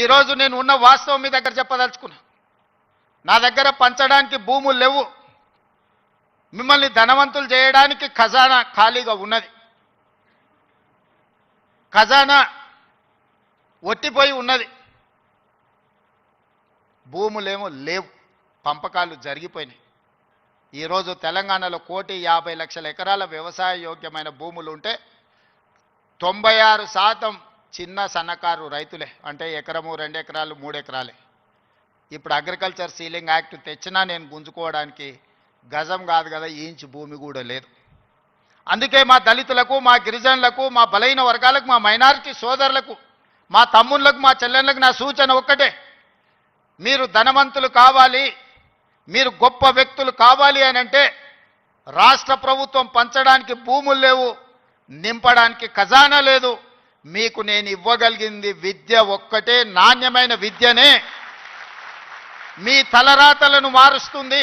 ఈరోజు నేను ఉన్న వాస్తవం మీ దగ్గర చెప్పదలుచుకున్నా. నా దగ్గర పంచడానికి భూములు లేవు. మిమ్మల్ని ధనవంతులు చేయడానికి ఖజానా ఖాళీగా ఉన్నది. ఖజానా ఒట్టిపోయి ఉన్నది. భూములేమో లేవు, పంపకాలు జరిగిపోయినాయి. ఈరోజు తెలంగాణలో 1,50,00,000 ఎకరాల వ్యవసాయ యోగ్యమైన భూములు ఉంటే 96% చిన్న సన్నకారు రైతులే. అంటే ఎకరము 2 ఎకరాలు 3 ఎకరాలే. ఇప్పుడు అగ్రికల్చర్ సీలింగ్ యాక్ట్ తెచ్చినా నేను గుంజుకోవడానికి గజం కాదు కదా, ఇంచు భూమి కూడా లేదు. అందుకే మా దళితులకు, మా గిరిజనులకు, మా బలైన వర్గాలకు, మా మైనారిటీ సోదరులకు, మా తమ్ముళ్ళకు, మా చెల్లెళ్ళకు నా సూచన ఒక్కటే: మీరు ధనవంతులు కావాలి, మీరు గొప్ప వ్యక్తులు కావాలి అని అంటే రాష్ట్ర ప్రభుత్వం పంచడానికి భూములు లేవు, నింపడానికి ఖజానా లేదు. మీకు నేను ఇవ్వగలిగింది విద్య ఒక్కటే. నాణ్యమైన విద్యనే మీ తలరాతలను మారుస్తుంది.